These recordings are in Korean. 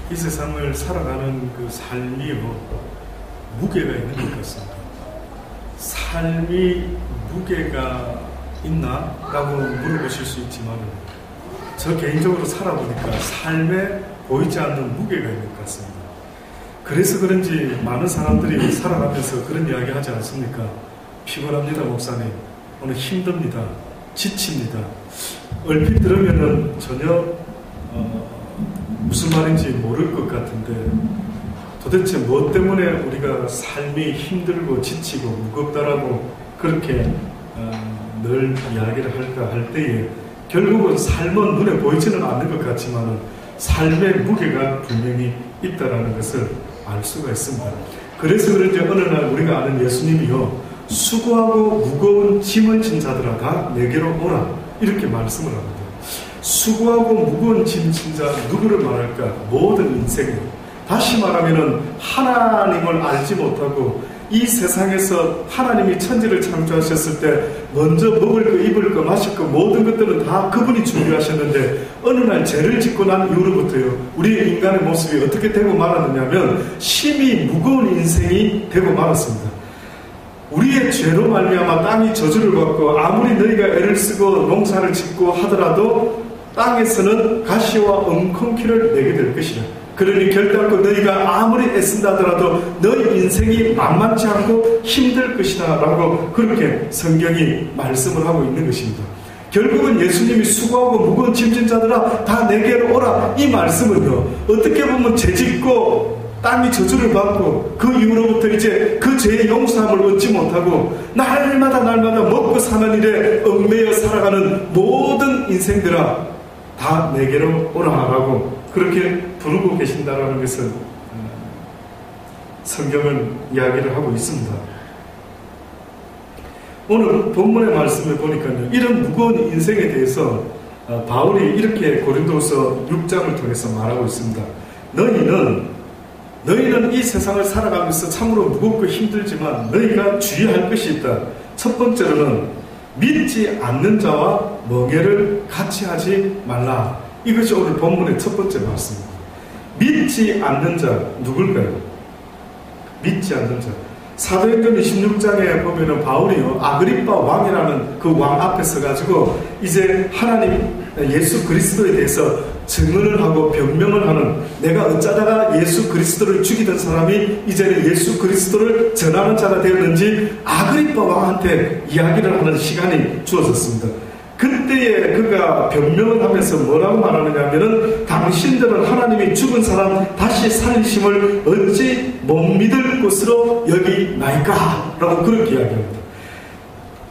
이 세상을 살아가는 그 삶이요, 무게가 있는 것 같습니다. 삶이 무게가 있나? 라고 물어보실 수 있지만, 저 개인적으로 살아보니까 삶에 보이지 않는 무게가 있는 것 같습니다. 그래서 그런지 많은 사람들이 살아가면서 그런 이야기 하지 않습니까? 피곤합니다, 목사님. 오늘 힘듭니다. 지칩니다. 얼핏 들으면은 전혀 무슨 말인지 모를 것 같은데, 도대체 무엇 때문에 우리가 삶이 힘들고 지치고 무겁다라고 그렇게 늘 이야기를 할까 할 때에, 결국은 삶은 눈에 보이지는 않는 것 같지만 삶의 무게가 분명히 있다는 것을 알 수가 있습니다. 그래서 그런지 어느 날 우리가 아는 예수님이요, 수고하고 무거운 짐을 진 자들아 다 내게로 오라, 이렇게 말씀을 합니다. 수고하고 무거운 짐 진 자, 누구를 말할까? 모든 인생이요. 다시 말하면 하나님을 알지 못하고 이 세상에서 하나님이 천지를 창조하셨을 때 먼저 먹을 거, 입을 거, 마실 거 모든 것들은 다 그분이 준비하셨는데, 어느 날 죄를 짓고 난 이후로부터요, 우리 인간의 모습이 어떻게 되고 말았느냐면 심히 무거운 인생이 되고 말았습니다. 우리의 죄로 말미암아 땅이 저주를 받고, 아무리 너희가 애를 쓰고 농사를 짓고 하더라도 땅에서는 가시와 엉겅퀴를 내게 될 것이라. 그러니 결단코 너희가 아무리 애쓴다 하더라도 너희 인생이 만만치 않고 힘들 것이다 라고 그렇게 성경이 말씀을 하고 있는 것입니다. 결국은 예수님이 수고하고 무거운 짐진 자들아 다 내게로 오라, 이 말씀은요, 어떻게 보면 죄짓고 땅이 저주를 받고 그 이후로부터 이제 그 죄의 용서함을 얻지 못하고 날마다 먹고 사는 일에 얽매여 살아가는 모든 인생들아 다 내게로 오라라고 그렇게 부르고 계신다라는 것을 성경은 이야기를 하고 있습니다. 오늘 본문의 말씀을 보니까요, 이런 무거운 인생에 대해서 바울이 이렇게 고린도서 6장을 통해서 말하고 있습니다. 너희는 이 세상을 살아가면서 참으로 무겁고 힘들지만 너희가 주의할 것이 있다. 첫 번째로는 믿지 않는 자와 멍에를 같이 하지 말라. 이것이 오늘 본문의 첫 번째 말씀입니다. 믿지 않는 자, 누굴까요? 믿지 않는 자. 사도행전 26장에 보면은 바울이요, 아그리빠 왕이라는 그 왕 앞에 서가지고 이제 하나님 예수 그리스도에 대해서 증언을 하고 변명을 하는, 내가 어쩌다가 예수 그리스도를 죽이던 사람이 이제는 예수 그리스도를 전하는 자가 되었는지 아그리빠 왕한테 이야기를 하는 시간이 주어졌습니다. 그때에 그가 변명을 하면서 뭐라고 말하느냐 하면은, 당신들은 하나님이 죽은 사람 다시 살리심을 어찌 못 믿을 것으로 여기나이까? 라고 그렇게 이야기합니다.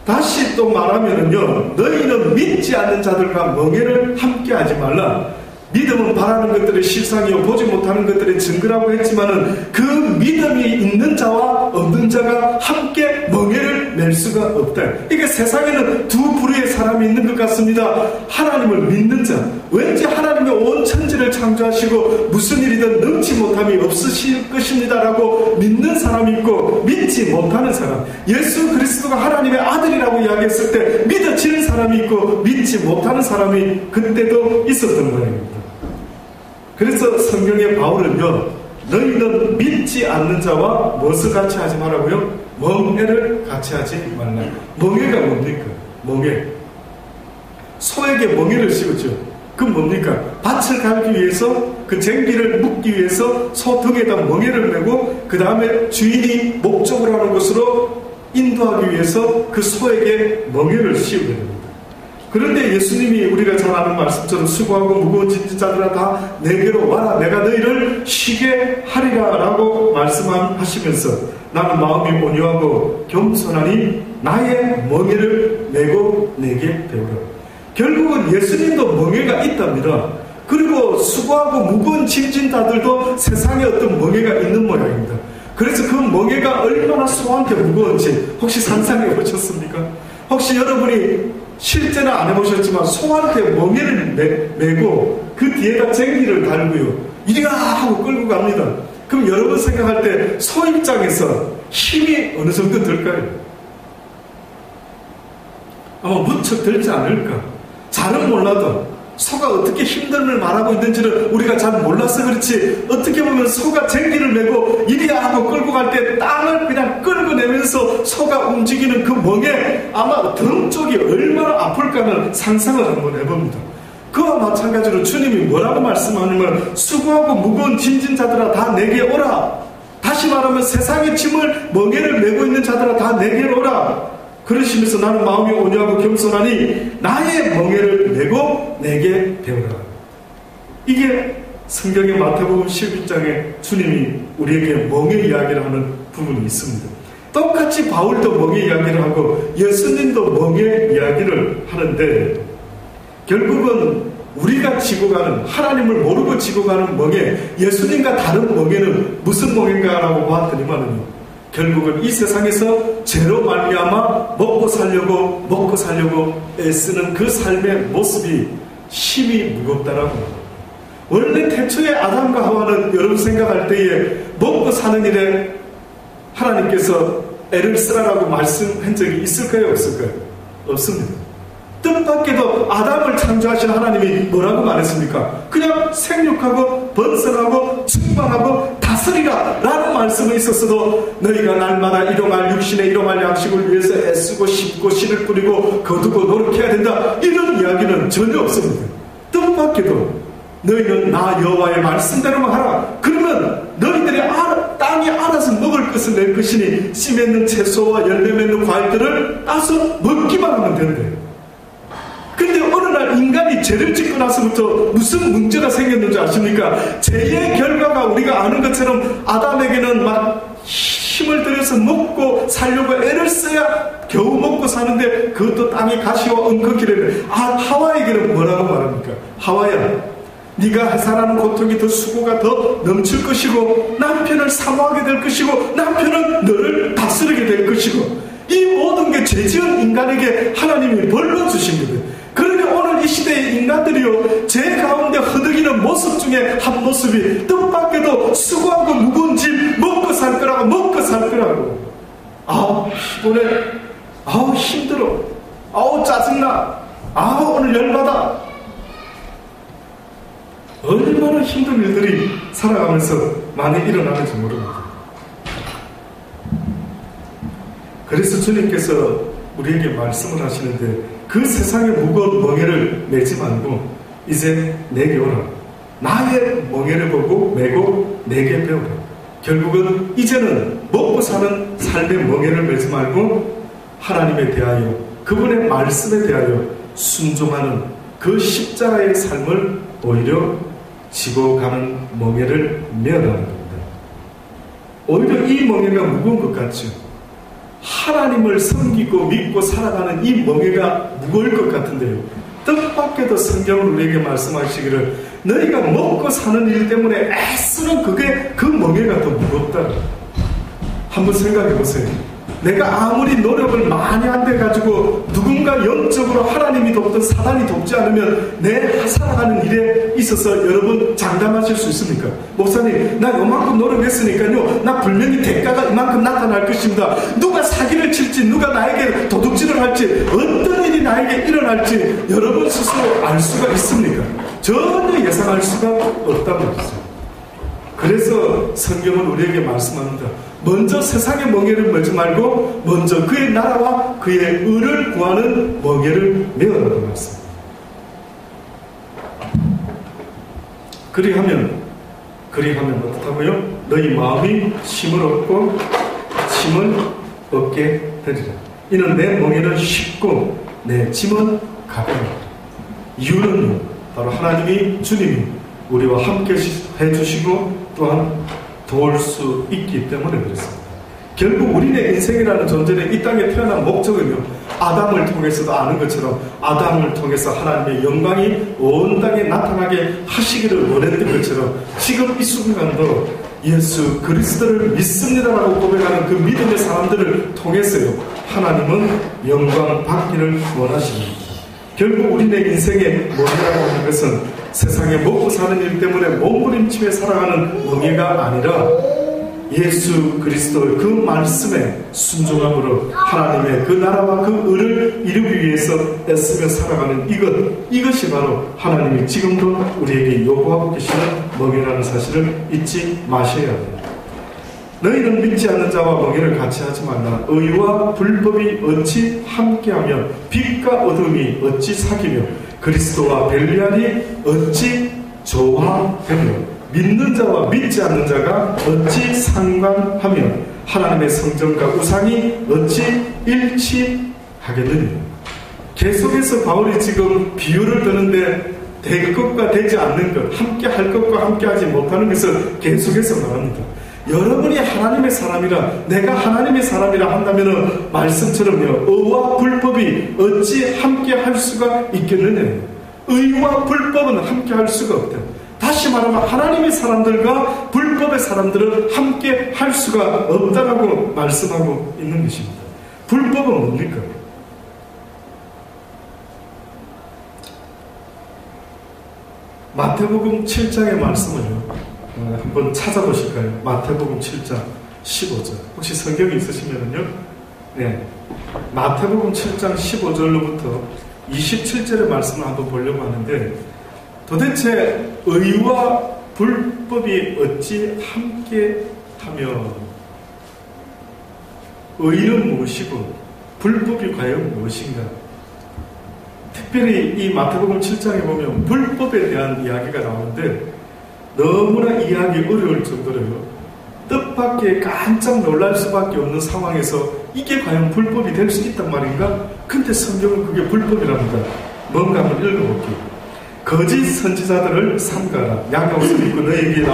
다시 또 말하면은요, 너희는 믿지 않는 자들과 멍에를 함께 하지 말라. 믿음은 바라는 것들의 실상이요 보지 못하는 것들의 증거라고 했지만은 그 믿음이 있는 자와 없는 자가 함께 멍에를 낼 수가 없다. 이게 세상에는 두 부류의 사람이 있는 것 같습니다. 하나님을 믿는 자, 왠지 하나님의 온 천지를 창조하시고 무슨 일이든 능치 못함이 없으실 것입니다라고 믿는 사람이 있고, 믿지 못하는 사람, 예수 그리스도가 하나님의 아들이라고 이야기했을 때 믿어지는 사람이 있고 믿지 못하는 사람이 그때도 있었던 거예요. 그래서 성경의 바울은요, 너희는 믿지 않는 자와 무엇을 같이 하지 말라고요? 멍에를 같이 하지 말라. 멍에가 뭡니까? 멍에. 소에게 멍에를 씌우죠. 그건 뭡니까? 밭을 갈기 위해서, 그 쟁기를 묶기 위해서 소 등에다 멍에를 메고 그 다음에 주인이 목적으로 하는 곳으로 인도하기 위해서 그 소에게 멍에를 씌우게 됩니다. 그런데 예수님이 우리가 잘 아는 말씀처럼 수고하고 무거운 짐진 자들아 다 내게로 와라, 내가 너희를 쉬게 하리라 라고 말씀하시면서 나는 마음이 온유하고 겸손하니 나의 멍에를 메고 내게 배우라. 결국은 예수님도 멍에가 있답니다. 그리고 수고하고 무거운 짐진 자들도 세상에 어떤 멍에가 있는 모양입니다. 그래서 그 멍에가 얼마나 소한테 무거운지 혹시 상상해 보셨습니까? 혹시 여러분이 실제는 안 해보셨지만 소한테 멍에를 메고 그 뒤에다 쟁기를 달고요, 이리가 하고 끌고 갑니다. 그럼 여러분 생각할 때 소 입장에서 힘이 어느 정도 들까요? 아마 무척 들지 않을까? 잘은 몰라도 소가 어떻게 힘듦을 말하고 있는지를 우리가 잘 몰라서 그렇지, 어떻게 보면 소가 쟁기를 메고 이리야 하고 끌고 갈 때 땅을 그냥 끌고 내면서 소가 움직이는 그 멍에 아마 등 쪽이 얼마나 아플까는 상상을 한번 해봅니다. 그와 마찬가지로 주님이 뭐라고 말씀하냐면 수고하고 무거운 짐진 자들아 다 내게 오라. 다시 말하면 세상의 짐을 멍에를 메고 있는 자들아 다 내게 오라. 그러시면서 나는 마음이 온유하고 겸손하니 나의 멍에를 메고 내게 배우라. 이게 성경의 마태복음 11장에 주님이 우리에게 멍에 이야기를 하는 부분이 있습니다. 똑같이 바울도 멍에 이야기를 하고 예수님도 멍에 이야기를 하는데, 결국은 우리가 지고 가는, 하나님을 모르고 지고 가는 멍에, 예수님과 다른 멍에는 무슨 멍인가라고 보았더니만요, 결국은 이 세상에서 죄로 말미암아 먹고 살려고 애쓰는 그 삶의 모습이 힘이 무겁다라고. 원래 태초에 아담과 하와는 여러분 생각할 때에 먹고 사는 일에 하나님께서 애를 쓰라라고 말씀한 적이 있을까요, 없을까요? 없습니다. 뜻밖에도 아담을 창조하신 하나님이 뭐라고 말했습니까? 그냥 생육하고 번성하고 충만하고 다스리라 라는 말씀이 있었어도 너희가 날마다 일용할 육신에 일용할 양식을 위해서 애쓰고 씹고 씨를 뿌리고 거두고 노력해야 된다, 이런 이야기는 전혀 없습니다. 뜻밖에도 너희는 나 여호와의 말씀대로만 하라. 그러면 너희들이 땅이 알아서 먹을 것을 낼 것이니 씨 맺는 채소와 열매 맺는 과일들을 따서 먹기만 하면 된대. 근데 어느 날 인간이 죄를 짓고 나서부터 무슨 문제가 생겼는지 아십니까? 죄의 결과가 우리가 아는 것처럼 아담에게는 막 힘을 들여서 먹고 살려고 애를 써야 겨우 먹고 사는데 그것도 땅에 가시와 엉겅퀴를. 하와에게는 뭐라고 말합니까? 하와야, 네가 해산하는 고통이 더 수고가 더 넘칠 것이고 남편을 사모하게 될 것이고 남편은 너를 다스리게 될 것이고, 이 모든 게 죄지은 인간에게 하나님이 벌로 주신 거거든요. 그러니 오늘 이 시대의 인간들이요, 죄 가운데 허덕이는 모습 중에 한 모습이 뜻밖에도 수고하고 무거운 짐 먹고 살 거라고. 아우 피곤해, 아우 힘들어, 아우 짜증나, 아우 오늘 열받아. 얼마나 힘든 일들이 살아가면서 많이 일어나는지 모릅니다. 그래서 주님께서 우리에게 말씀을 하시는데, 그 세상의 무거운 멍에를 메지 말고 이제 내게 오라. 나의 멍에를 보고 메고 내게 배우라. 결국은 이제는 먹고 사는 삶의 멍에를 메지 말고 하나님에 대하여, 그분의 말씀에 대하여 순종하는 그 십자가의 삶을 오히려 지고 가는 멍에를 메어가는 겁니다. 오히려 이 멍에가 무거운 것 같죠. 하나님을 섬기고 믿고 살아가는 이 멍에가 무거울 것 같은데요, 뜻밖에도 성경은 우리에게 말씀하시기를 너희가 먹고 사는 일 때문에 애쓰는 그 멍에가 더 무겁다. 한번 생각해 보세요. 내가 아무리 노력을 많이 한데 가지고 누군가 영적으로 하나님이 돕든 사단이 돕지 않으면 내 살아가는 일에 있어서 여러분 장담하실 수 있습니까? 목사님, 나 요만큼 노력했으니까요, 나 분명히 대가가 이만큼 나타날 것입니다. 누가 사기를 칠지, 누가 나에게 도둑질을 할지, 어떤 일이 나에게 일어날지 여러분 스스로 알 수가 있습니까? 전혀 예상할 수가 없단 말이죠. 그래서 성경은 우리에게 말씀합니다. 먼저 세상의 멍에를 메지 말고 먼저 그의 나라와 그의 의를 구하는 멍에를 메어라고 말씀합니다. 그리하면 어떻다고요? 너희 마음이 힘을 얻고 힘을 얻게 되리라. 이는 내 멍에는 쉽고 내 짐은 가벼우라. 이유는 바로 하나님이, 주님이 우리와 함께 해주시고 또한 도울 수 있기 때문에 그렇습니다. 결국 우리의 인생이라는 존재는 이 땅에 태어난 목적은요, 아담을 통해서도 아는 것처럼 아담을 통해서 하나님의 영광이 온 땅에 나타나게 하시기를 원했던 것처럼 지금 이 순간도 예수 그리스도를 믿습니다라고 고백하는 그 믿음의 사람들을 통해서요, 하나님은 영광 받기를 원하십니다. 결국 우리의 인생의 멍에라고 하는 것은 세상에 먹고 사는 일 때문에 몸부림치며 살아가는 멍에가 아니라 예수 그리스도의 그 말씀에 순종함으로 하나님의 그 나라와 그 의를 이루기 위해서 애쓰며 살아가는 이것이 바로 하나님이 지금도 우리에게 요구하고 계시는 멍에라는 사실을 잊지 마셔야 합니다. 너희는 믿지 않는 자와 멍에를 같이 하지 말라. 의와 불법이 어찌 함께하며 빛과 어둠이 어찌 사귀며 그리스도와 벨리알이 어찌 조화되며 믿는 자와 믿지 않는 자가 어찌 상관하며 하나님의 성전과 우상이 어찌 일치하겠느냐. 계속해서 바울이 지금 비유를 드는데 될 것과 되지 않는 것, 함께 할 것과 함께 하지 못하는 것을 계속해서 말합니다. 여러분이 하나님의 사람이라, 내가 하나님의 사람이라 한다면 말씀처럼요, 의와 불법이 어찌 함께 할 수가 있겠느냐. 의와 불법은 함께 할 수가 없다. 다시 말하면 하나님의 사람들과 불법의 사람들은 함께 할 수가 없다라고 말씀하고 있는 것입니다. 불법은 뭡니까? 마태복음 7장의 말씀을요, 한번 찾아보실까요? 마태복음 7장 15절. 혹시 성경이 있으시면요, 네, 마태복음 7장 15절로부터 27절의 말씀을 한번 보려고 하는데, 도대체 의와 불법이 어찌 함께하며 의는 무엇이고 불법이 과연 무엇인가? 특별히 이 마태복음 7장에 보면 불법에 대한 이야기가 나오는데 너무나 이해하기 어려울 정도로요, 뜻밖의 깜짝 놀랄 수밖에 없는 상황에서 이게 과연 불법이 될 수 있단 말인가? 근데 성경은 그게 불법이랍니다. 뭔가 한번 읽어볼게요. 거짓 선지자들을 삼가라. 양의 옷을 입고 너에게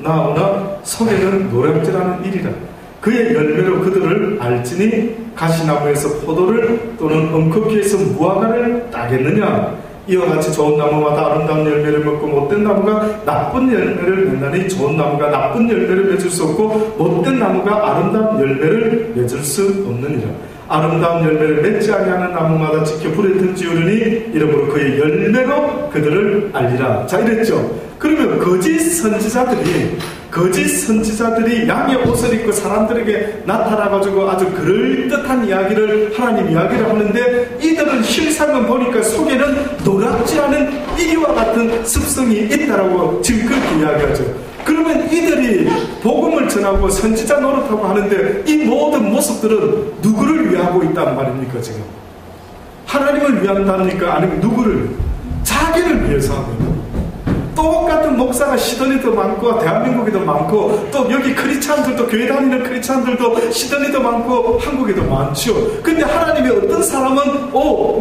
나오나 속에는 노략질하는 일이라. 그의 열매로 그들을 알지니 가시나무에서 포도를 또는 엉커피에서 무화과를 따겠느냐. 이와 같이 좋은 나무마다 아름다운 열매를 먹고 못된 나무가 나쁜 열매를 맺나니 좋은 나무가 나쁜 열매를 맺을 수 없고 못된 나무가 아름다운 열매를 맺을 수 없느니라. 아름다운 열매를 맺지 아니하는 나무마다 지켜 불에 던지우르니 이러므로 그의 열매로 그들을 알리라. 자, 이랬죠. 그러면 거짓 선지자들이 양의 옷을 입고 사람들에게 나타나가지고 아주 그럴듯한 이야기를, 하나님 이야기를 하는데, 이들은 실상은 보니까 속에는 노략질하는 이리와 같은 습성이 있다라고 지금 그렇게 이야기하죠. 그러면 이들이 복음을 전하고 선지자 노릇하고 하는데 이 모든 모습들은 누구를 위하고 있단 말입니까? 지금 하나님을 위한답니까? 아니면 누구를? 자기를 위해서 하고, 똑같은 목사가 시드니도 많고 대한민국에도 많고 또 여기 크리스찬들도, 교회 다니는 크리스찬들도 시드니도 많고 한국에도 많죠. 근데 하나님이 어떤 사람은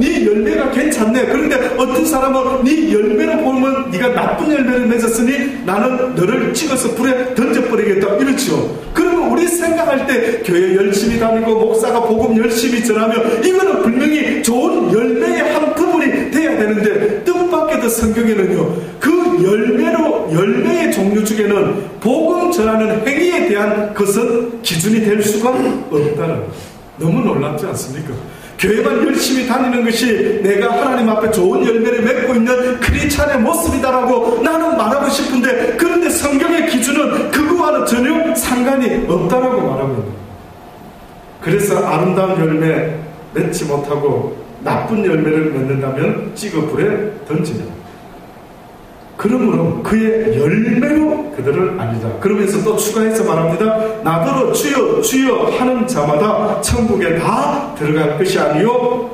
네 열매가 괜찮네. 그런데 어떤 사람은 네 열매로 보면 네가 나쁜 열매를 맺었으니 나는 너를 찍어서 불에 던져버리겠다, 이렇죠. 그러면 우리 생각할 때 교회 열심히 다니고 목사가 복음 열심히 전하면 이거는 분명히 좋은 열매의 한 부분이 돼야 되는데, 뜻밖에도 성경에는요, 그 열매의 종류 중에는 복음 전하는 행위에 대한 것은 기준이 될 수가 없다는, 너무 놀랍지 않습니까? 교회만 열심히 다니는 것이 내가 하나님 앞에 좋은 열매를 맺고 있는 크리스찬의 모습이다라고 나는 말하고 싶은데, 그런데 성경의 기준은 그거와는 전혀 상관이 없다라고 말하고 있는 거예요. 그래서 아름다운 열매 맺지 못하고 나쁜 열매를 맺는다면 찍어 불에 던지는, 그러므로 그의 열매로 그들을 알리라. 그러면서 또 추가해서 말합니다. 나더러 주여 주여 하는 자마다 천국에 다 들어갈 것이 아니요,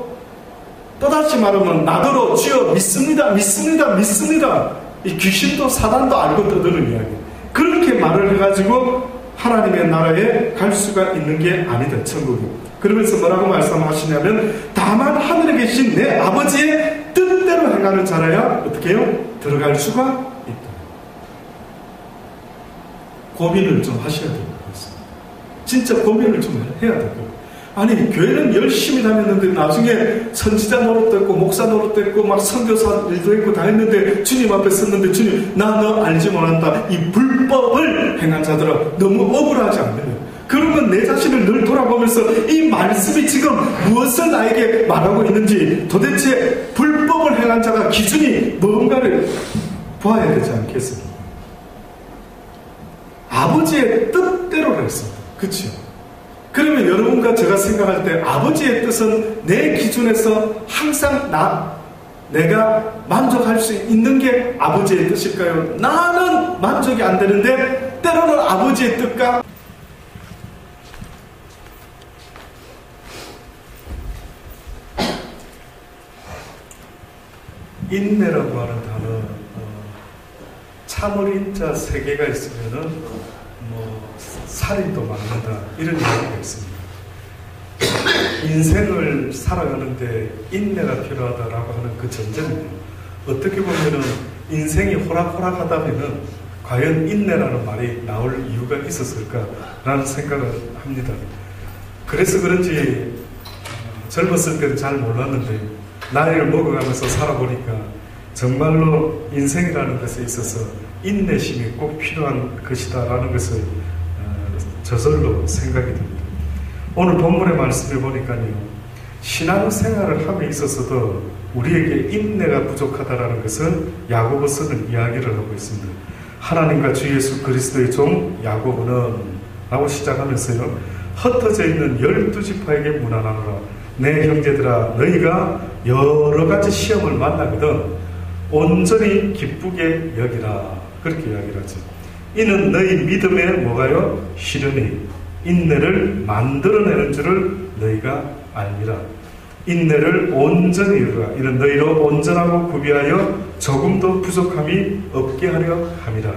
또다시 말하면 나더러 주여 믿습니다 믿습니다 믿습니다, 이 귀신도 사단도 알고 떠드는 이야기, 그렇게 말을 해가지고 하나님의 나라에 갈 수가 있는 게 아니다, 천국이. 그러면서 뭐라고 말씀하시냐면, 다만 하늘에 계신 내 아버지의 뜻대로 행하는 자라야 어떻게 해요? 들어갈 수가 있다. 고민을 좀 하셔야 될 것 같습니다. 진짜 고민을 좀 해야 될 것 같아요. 아니, 교회는 열심히 다녔는데 나중에 선지자 노릇도 했고 목사 노릇도 했고 막 선교사 일도 했고 다 했는데 주님 앞에 섰는데, 주님 나 너 알지 못한다, 이 불법을 행한 자들아, 너무 억울하지 않느냐. 그러면 내 자신을 늘 돌아보면서 이 말씀이 지금 무엇을 나에게 말하고 있는지, 도대체 불법을 행한 자가 기준이 뭔가를 보아야 되지 않겠습니까? 아버지의 뜻대로 있습니다. 그렇죠? 그러면 여러분과 제가 생각할 때 아버지의 뜻은 내 기준에서 항상 내가 만족할 수 있는 게 아버지의 뜻일까요? 나는 만족이 안 되는데 때로는 아버지의 뜻과 인내라고 하는 단어, 참을인자 3개가 있으면은 살인도 막는다 이런 이야기가 있습니다. 인생을 살아가는데 인내가 필요하다라고 하는 그 전제는 어떻게 보면은 인생이 호락호락하다면은 과연 인내라는 말이 나올 이유가 있었을까라는 생각을 합니다. 그래서 그런지 젊었을 때는 잘 몰랐는데 나이를 먹어가면서 살아보니까 정말로 인생이라는 것에 있어서 인내심이 꼭 필요한 것이다라는 것을 저절로 생각이 듭니다. 오늘 본문의 말씀을 보니까요, 신앙생활을 함에 있어서도 우리에게 인내가 부족하다라는 것을 야고보서는 이야기를 하고 있습니다. 하나님과 주 예수 그리스도의 종 야고보는 라고 시작하면서요, 흩어져 있는 12지파에게 문안하노라. 내 형제들아, 너희가 여러 가지 시험을 만나거든 온전히 기쁘게 여기라. 그렇게 이야기를 하죠. 이는 너희 믿음에 뭐가요? 시련이 인내를 만들어내는 줄을 너희가 알미라. 인내를 온전히 이루라. 이는 너희로 온전하고 구비하여 조금도 부족함이 없게 하려 함이라.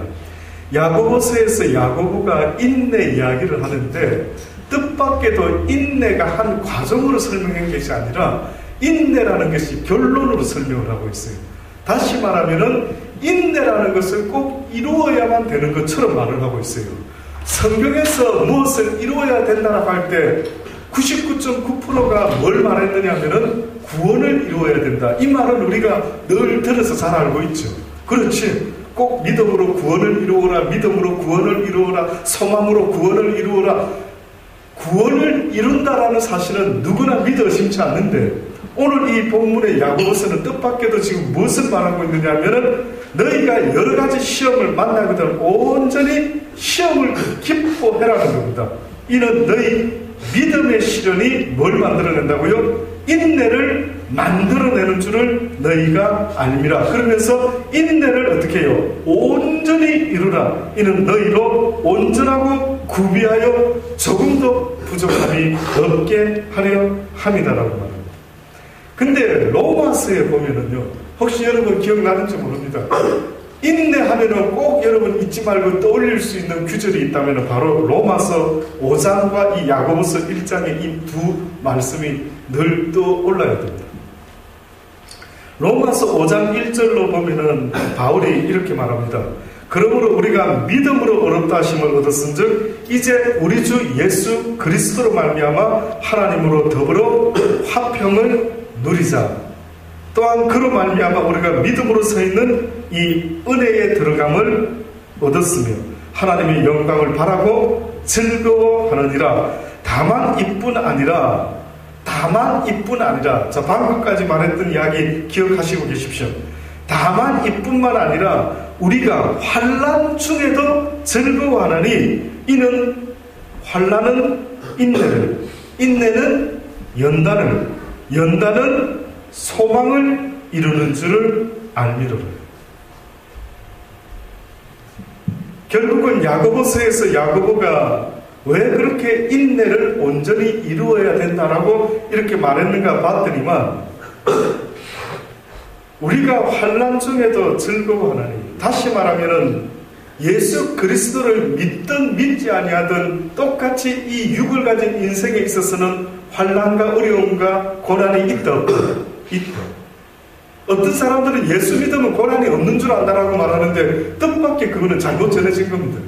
야고보서에서 야고보가 인내 이야기를 하는데 뜻밖에도 인내가 한 과정으로 설명한 것이 아니라 인내라는 것이 결론으로 설명을 하고 있어요. 다시 말하면은 인내라는 것을 꼭 이루어야만 되는 것처럼 말을 하고 있어요. 성경에서 무엇을 이루어야 된다고 할 때 99.9%가 뭘 말했느냐 하면은 구원을 이루어야 된다. 이 말은 우리가 늘 들어서 잘 알고 있죠. 그렇지. 꼭 믿음으로 구원을 이루어라. 믿음으로 구원을 이루어라. 소망으로 구원을 이루어라. 구원을 이룬다라는 사실은 누구나 믿어 의심치 않는데 오늘 이 본문의 야고보서는 뜻밖에도 지금 무엇을 말하고 있느냐 하면은 너희가 여러 가지 시험을 만나거든 온전히 시험을 기뻐해라는 겁니다. 이는 너희 믿음의 시련이 뭘 만들어낸다고요? 인내를 만들어내는 줄을 너희가 알미라. 그러면서 인내를 어떻게 해요? 온전히 이루라. 이는 너희로 온전하고 구비하여 조금도 부족함이 없게 하려 함이다라고 말합니다. 근데 로마서에 보면은요, 혹시 여러분 기억나는지 모릅니다. 인내하면은 꼭 여러분 잊지 말고 떠올릴 수 있는 규절이 있다면 바로 로마서 5장과 이 야고보서 1장의 이 두 말씀이 늘 떠올라야 됩니다. 로마서 5장 1절로 보면은 바울이 이렇게 말합니다. 그러므로 우리가 믿음으로 어렵다 하심을 얻었은즉 이제 우리 주 예수 그리스도로 말미암아 하나님으로 더불어 화평을 누리자. 또한 그로 말미암아 우리가 믿음으로 서 있는 이 은혜에 들어감을 얻었으며 하나님의 영광을 바라고 즐거워하느니라. 다만 이뿐 아니라 자, 방금까지 말했던 이야기 기억하시고 계십시오. 다만 이뿐만 아니라 우리가 환난 중에도 즐거워하나니 이는 환난은 인내를, 인내는 연단은 소망을 이루는 줄을 알미로라. 결국은 야고보서에서 야고보가 왜 그렇게 인내를 온전히 이루어야 된다라고 이렇게 말했는가 봤더니만 우리가 환난 중에도 즐거워하나니, 다시 말하면은 예수 그리스도를 믿든 믿지 아니하든 똑같이 이 육을 가진 인생에 있어서는 환난과 어려움과 고난이 있다. 어떤 사람들은 예수 믿으면 고난이 없는 줄 안다라고 말하는데 뜻밖의 그거는 잘못 전해진 겁니다.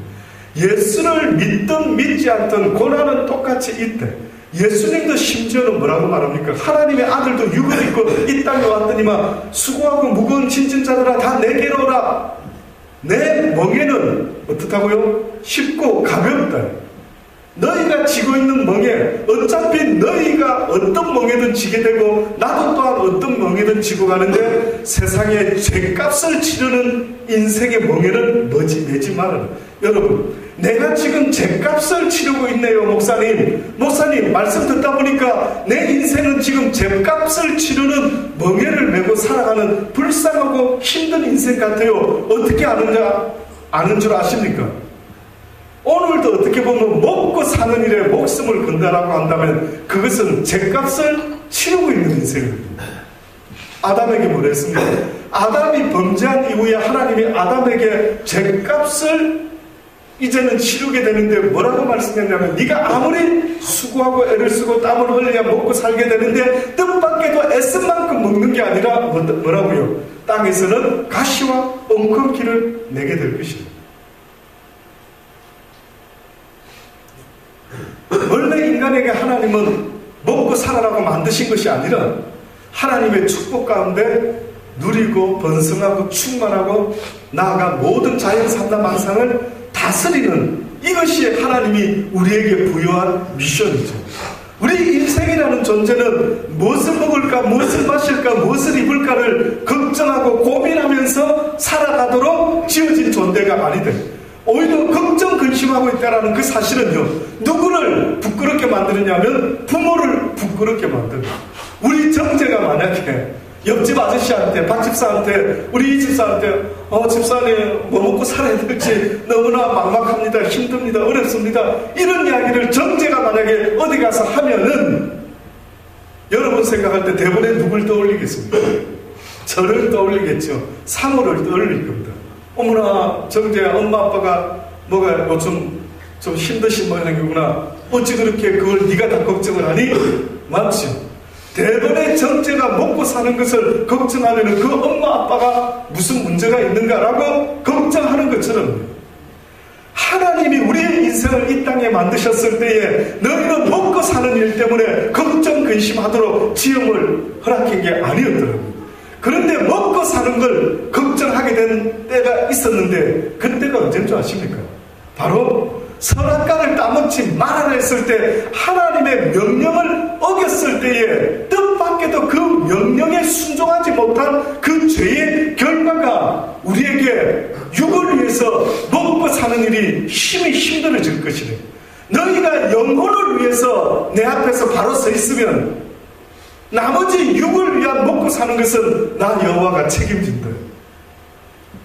예수를 믿든 믿지 않든 고난은 똑같이 있대. 예수님도 심지어는 뭐라고 말합니까? 하나님의 아들도 육을 입고 이 땅에 왔더니만 수고하고 무거운 짐진 자들아 다 내게로 오라. 내 멍에는 어떻다고요? 쉽고 가볍다. 너희가 지고 있는 멍에 어차피 너희가 어떤 멍에든 지게 되고 나도 또한 어떤 멍에든 지고 가는데 세상에 죄값을 치르는 인생의 멍에는 뭐지 내지 말아라. 여러분, 내가 지금 죗값을 치르고 있네요, 목사님. 목사님, 말씀 듣다 보니까 내 인생은 지금 죗값을 치르는 멍에를 메고 살아가는 불쌍하고 힘든 인생 같아요. 어떻게 아는 줄 아십니까? 오늘도 어떻게 보면 먹고 사는 일에 목숨을 건다라고 한다면 그것은 죗값을 치르고 있는 인생입니다. 아담에게 뭐랬습니까? 아담이 범죄한 이후에 하나님이 아담에게 죗값을 이제는 치르게 되는데 뭐라고 말씀했냐면 네가 아무리 수고하고 애를 쓰고 땀을 흘려야 먹고 살게 되는데 뜻밖에도 애쓴 만큼 먹는 게 아니라 뭐라고요? 땅에서는 가시와 엉겅퀴를 내게 될 것이다. 원래 인간에게 하나님은 먹고 살아라고 만드신 것이 아니라 하나님의 축복 가운데 누리고 번성하고 충만하고 나아가 모든 자연산나 만상을 다스리는 이것이 하나님이 우리에게 부여한 미션이죠. 우리 인생이라는 존재는 무엇을 먹을까, 무엇을 마실까, 무엇을 입을까를 걱정하고 고민하면서 살아가도록 지어진 존재가 아니다. 오히려 걱정 근심하고 있다는 그 사실은요, 누구를 부끄럽게 만드느냐면 부모를 부끄럽게 만듭니다. 우리 정제가 만약에 옆집 아저씨한테, 박 집사한테, 우리 이 집사한테 집사님 뭐 먹고 살아야 될지 너무나 막막합니다, 힘듭니다, 어렵습니다, 이런 이야기를 정제가 만약에 어디 가서 하면은 여러분 생각할 때 대본에 누굴 떠올리겠습니까? 저를 떠올리겠죠. 사모를 떠올릴 겁니다. 어머나 정재야, 엄마 아빠가 뭐가 요즘 좀 힘드신 모양이구나. 어찌 그렇게 그걸 네가 다 걱정을 하니? 맞죠. 대번에 정재가 먹고 사는 것을 걱정하면 그 엄마 아빠가 무슨 문제가 있는가라고 걱정하는 것처럼 하나님이 우리의 인생을 이 땅에 만드셨을 때에 너희는 먹고 사는 일 때문에 걱정 근심하도록 지음을 허락한 게 아니었더라고요. 그런데 먹고 사는 걸 걱정하게 된 때가 있었는데 그때가 언제인 줄 아십니까? 바로 선악과를 따먹지 말아라 했을 때 하나님의 명령을 어겼을 때에 뜻밖에도 그 명령에 순종하지 못한 그 죄의 결과가 우리에게 육을 위해서 먹고 사는 일이 힘이 힘들어질 것이래. 너희가 영혼을 위해서 내 앞에서 바로 서 있으면 나머지 육을 위한 먹고 사는 것은 나 여호와가 책임진다.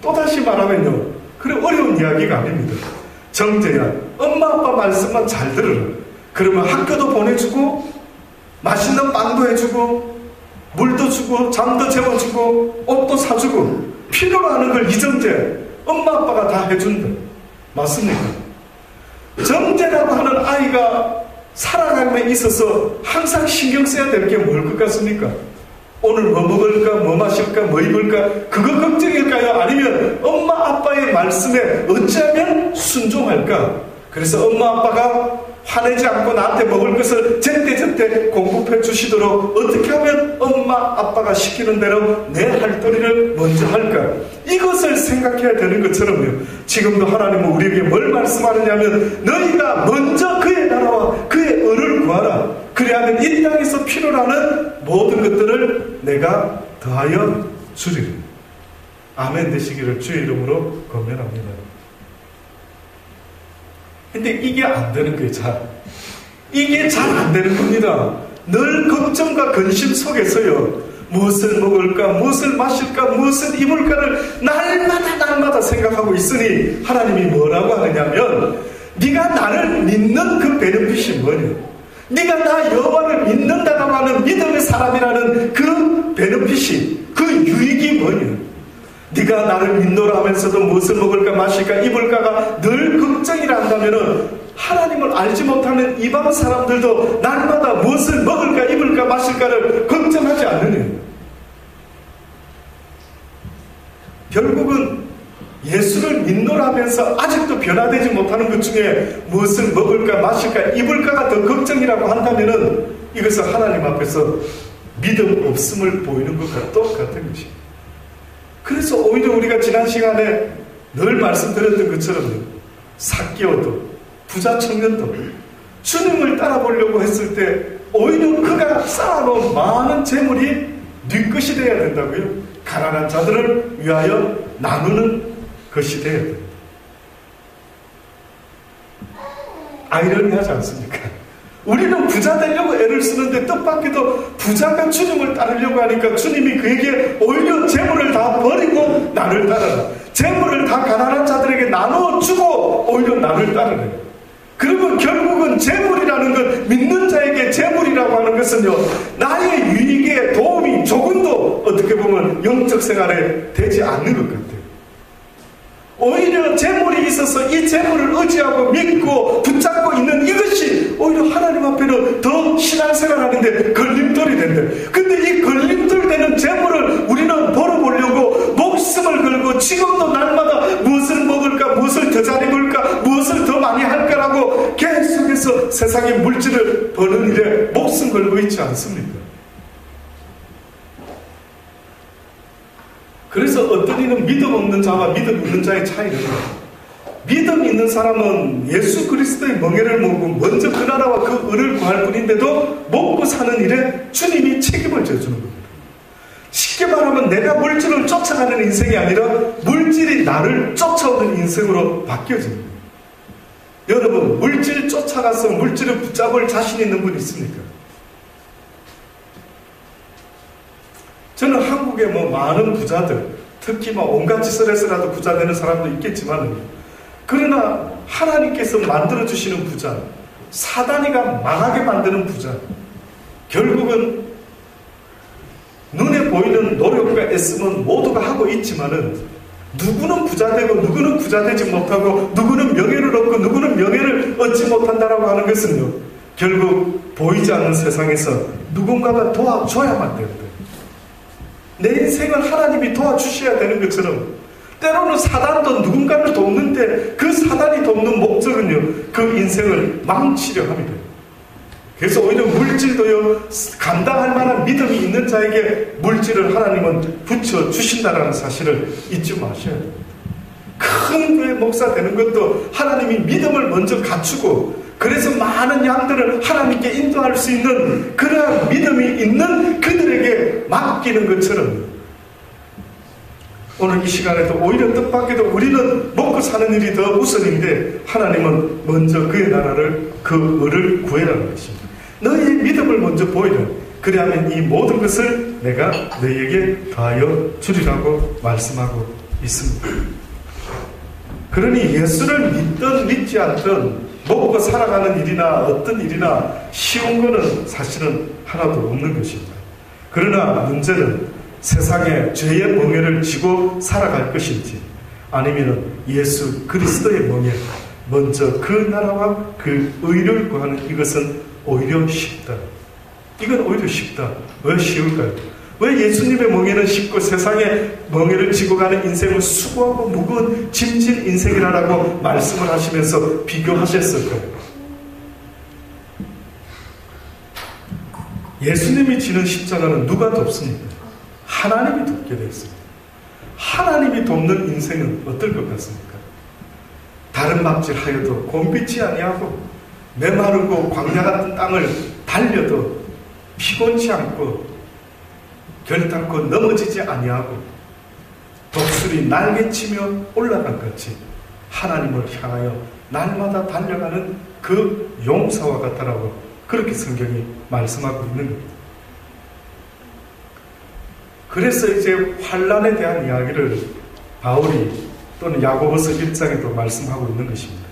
또다시 말하면요, 그래 어려운 이야기가 아닙니다. 정재야, 엄마 아빠 말씀만 잘 들으라. 그러면 학교도 보내주고 맛있는 빵도 해주고 물도 주고 잠도 재워주고 옷도 사주고 필요로 하는 걸 이정재 엄마 아빠가 다 해준다. 맞습니까? 정재라고 하는 아이가 살아감에 있어서 항상 신경 써야 될 게 뭘 것 같습니까? 오늘 뭐 먹을까, 뭐 마실까, 뭐 입을까, 그거 걱정일까요? 아니면 엄마 아빠의 말씀에 어찌하면 순종할까? 그래서 엄마 아빠가 화내지 않고 나한테 먹을 것을 제때제때 공급해 주시도록 어떻게 하면 엄마 아빠가 시키는 대로 내 할도리를 먼저 할까? 이것을 생각해야 되는 것처럼요, 지금도 하나님은 우리에게 뭘 말씀하느냐면 너희가 먼저 그의 나라와 그의 의를 구하라. 그래야면 이 땅에서 필요로 하는 모든 것들을 내가 더하여 주리라. 아멘 되시기를 주의 이름으로 권면합니다. 근데 이게 안 되는 거예요. 이게 잘 안 되는 겁니다. 늘 걱정과 근심 속에서요, 무엇을 먹을까, 무엇을 마실까, 무엇을 입을까를 날마다 생각하고 있으니 하나님이 뭐라고 하느냐면 네가 나를 믿는 그 베네핏이 뭐냐, 네가 나 여호와를 믿는다고 하는 믿음의 사람이라는 그 베네핏이, 그 유익이 뭐냐, 네가 나를 믿노라 하면서도 무엇을 먹을까 마실까 입을까가 늘 걱정이라 한다면은 하나님을 알지 못하는 이방 사람들도 날마다 무엇을 먹을까 입을까 마실까를 걱정하지 않느냐. 결국은 예수를 믿노라 하면서 아직도 변화되지 못하는 것 중에 무엇을 먹을까 마실까 입을까가 더 걱정이라고 한다면은 이것은 하나님 앞에서 믿음 없음을 보이는 것과 똑같은 것입니다. 그래서 오히려 우리가 지난 시간에 늘 말씀드렸던 것처럼 삭개오도 부자 청년도 주님을 따라보려고 했을 때 오히려 그가 쌓아놓은 많은 재물이 네 것이 되어야 된다고요. 가난한 자들을 위하여 나누는 것이 되어야 됩니다. 아이러니하지 않습니까? 우리는 부자 되려고 애를 쓰는데 뜻밖에도 부자가 주님을 따르려고 하니까 주님이 그에게 오히려 재물을 다 버리고 나를 따르라. 재물을 다 가난한 자들에게 나누어 주고 오히려 나를 따르래. 그러면 결국은 재물이라는 것, 믿는 자에게 재물이라고 하는 것은요, 나의 유익에 도움이 조금도 어떻게 보면 영적 생활에 되지 않는 것 같아요. 오히려 재물이 있어서 이 재물을 의지하고 믿고 붙잡고 있는 이것이 오히려 하나님 앞에는 더 신앙생활하는데 걸림돌이 된대. 근데 이 걸림돌 되는 재물을 우리는 벌어보려고 목숨을 걸고 지금도 날마다 무엇을 먹을까, 무엇을 더 잘 입을까, 무엇을 더 많이 할까라고 계속해서 세상의 물질을 버는 일에 목숨 걸고 있지 않습니까? 그래서 어떤 이는 믿음 없는 자와 믿음 있는 자의 차이는, 믿음 있는 사람은 예수 그리스도의 멍에를 먹고 먼저 그 나라와 그 의를 구할 뿐인데도 먹고 사는 일에 주님이 책임을 져주는 겁니다. 쉽게 말하면 내가 물질을 쫓아가는 인생이 아니라 물질이 나를 쫓아오는 인생으로 바뀌어집니다. 여러분, 물질 쫓아가서 물질을 붙잡을 자신 있는 분 있습니까? 저는 한국의 많은 부자들, 특히 온갖 짓을 해서라도 부자 되는 사람도 있겠지만, 그러나 하나님께서 만들어주시는 부자, 사단이가 망하게 만드는 부자, 결국은 눈에 보이는 노력과 애쓰면 모두가 하고 있지만은, 누구는 부자 되고 누구는 부자 되지 못하고 누구는 명예를 얻고 누구는 명예를 얻지 못한다라고 하는 것은요, 결국 보이지 않는 세상에서 누군가가 도와줘야만 됩니다. 내 인생을 하나님이 도와주셔야 되는 것처럼 때로는 사단도 누군가를 돕는데 그 사단이 돕는 목적은요, 그 인생을 망치려 합니다. 그래서 오히려 물질도요, 감당할 만한 믿음이 있는 자에게 물질을 하나님은 붙여주신다는 사실을 잊지 마셔야 됩니다. 큰 교회 목사 되는 것도 하나님이 믿음을 먼저 갖추고, 그래서 많은 양들을 하나님께 인도할 수 있는 그러한 믿음이 있는 그들에게 맡기는 것처럼, 오늘 이 시간에도 오히려 뜻밖에도 우리는 먹고 사는 일이 더 우선인데 하나님은 먼저 그의 나라를, 그 의를 구해라는 것입니다. 너희의 믿음을 먼저 보이라. 그리하면 이 모든 것을 내가 너희에게 더하여 주리라고 말씀하고 있습니다. 그러니 예수를 믿든 믿지 않든 먹고 살아가는 일이나 어떤 일이나 쉬운 거는 사실은 하나도 없는 것입니다. 그러나 문제는 세상에 죄의 멍에를 지고 살아갈 것인지, 아니면 예수 그리스도의 멍에 먼저 그 나라와 그 의를 구하는 이것은 오히려 쉽다. 이건 오히려 쉽다. 왜 쉬울까요? 왜 예수님의 멍에는 쉽고 세상의 멍에를 지고 가는 인생은 수고하고 무거운 짐진 인생이라고 말씀을 하시면서 비교하셨을까요? 예수님이 지는 십자가는 누가 돕습니까? 하나님이 돕게 되어 있습니다. 하나님이 돕는 인생은 어떨 것 같습니까? 다른 막질하여도 곤비치 아니하고 메마르고 광야 같은 땅을 달려도 피곤치 않고 결단코 넘어지지 아니하고 독수리 날개치며 올라간 같이 하나님을 향하여 날마다 달려가는 그 용사와 같다라고 그렇게 성경이 말씀하고 있는 겁니다. 그래서 이제 환난에 대한 이야기를 바울이 또는 야고보서 1장에도 말씀하고 있는 것입니다.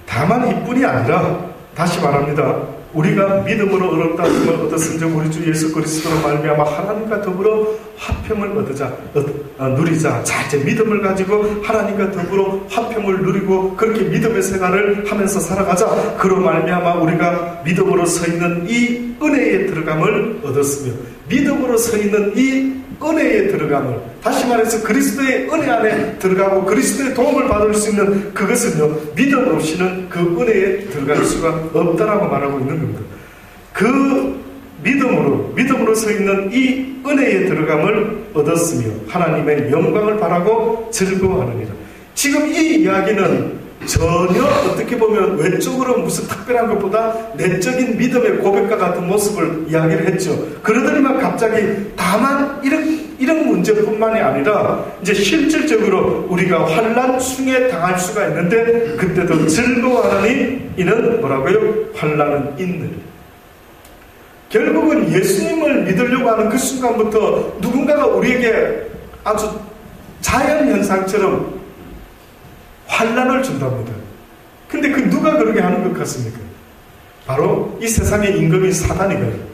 다만 이뿐이 아니라, 다시 말합니다. 우리가 믿음으로 의롭다 하심을 얻었은즉 우리 주 예수 그리스도로 말미암아 하나님과 더불어 화평을 누리자. 자, 이제 믿음을 가지고 하나님과 더불어 화평을 누리고 그렇게 믿음의 생활을 하면서 살아가자. 그로 말미암아 우리가 믿음으로 서 있는 이 은혜에 들어감을 얻었으며, 믿음으로 서 있는 이 은혜에 들어감을, 다시 말해서 그리스도의 은혜 안에 들어가고 그리스도의 도움을 받을 수 있는 그것은요, 믿음 없이는 그 은혜에 들어갈 수가 없다라고 말하고 있는 겁니다. 그 믿음으로 서 있는 이 은혜에 들어감을 얻었으며 하나님의 영광을 바라고 즐거워하느니라. 지금 이 이야기는 전혀 어떻게 보면 외적으로 무슨 특별한 것보다 내적인 믿음의 고백과 같은 모습을 이야기를 했죠. 그러더니만 갑자기 다만 이런 문제 문제뿐만이 아니라 이제 실질적으로 우리가 환난중에 당할 수가 있는데 그때도 즐거워하니 이는 뭐라고요? 환난은 인내를. 결국은 예수님을 믿으려고 하는 그 순간부터 누군가가 우리에게 아주 자연현상처럼 환난을 준답니다. 근데 그 누가 그렇게 하는 것 같습니까? 바로 이 세상의 임금인 사단이거든요.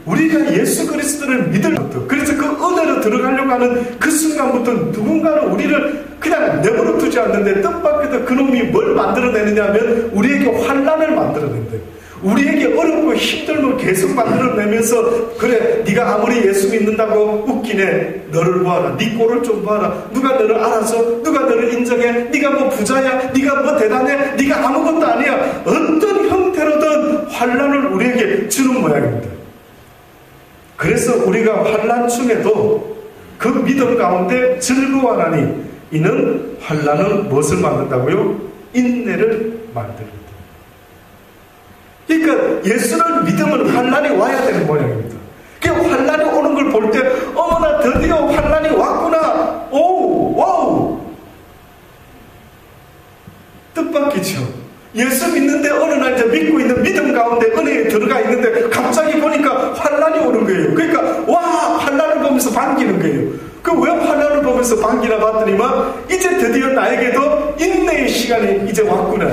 우리가 예수 그리스도를 믿을 것도, 그래서 그 은혜로 들어가려고 하는 그 순간부터 누군가는 우리를 그냥 내버려 두지 않는데 뜻밖에도 그놈이 뭘 만들어내느냐 하면 우리에게 환난을 만들어낸대요. 우리에게 어렵고 힘들고 계속 만들어내면서 그래 네가 아무리 예수 믿는다고 웃기네. 너를 보아라. 네 꼴을 좀 보아라. 누가 너를 알아서 누가 너를 인정해. 네가 뭐 부자야. 네가 뭐 대단해. 네가 아무것도 아니야. 어떤 형태로든 환난을 우리에게 주는 모양입니다. 그래서 우리가 환난 중에도 그 믿음 가운데 즐거워하니 이는 환난은 무엇을 만든다고요? 인내를 만듭니다. 그러니까 예수를 믿으면 환난이 와야 되는 모양입니다. 그러니까 환난이 오는 걸 볼 때 어머나 드디어 환난이 왔구나. 오우 와우 뜻밖이죠. 예수 믿는데 어느 날 이제 믿고 있는 믿음 가운데 은혜에 들어가 있는데 갑자기 보니까 환난이 오는 거예요. 그러니까 와 환난을 보면서 반기는 거예요. 그 왜 환난을 보면서 반기나 봤더니만 이제 드디어 나에게도 인내의 시간이 이제 왔구나.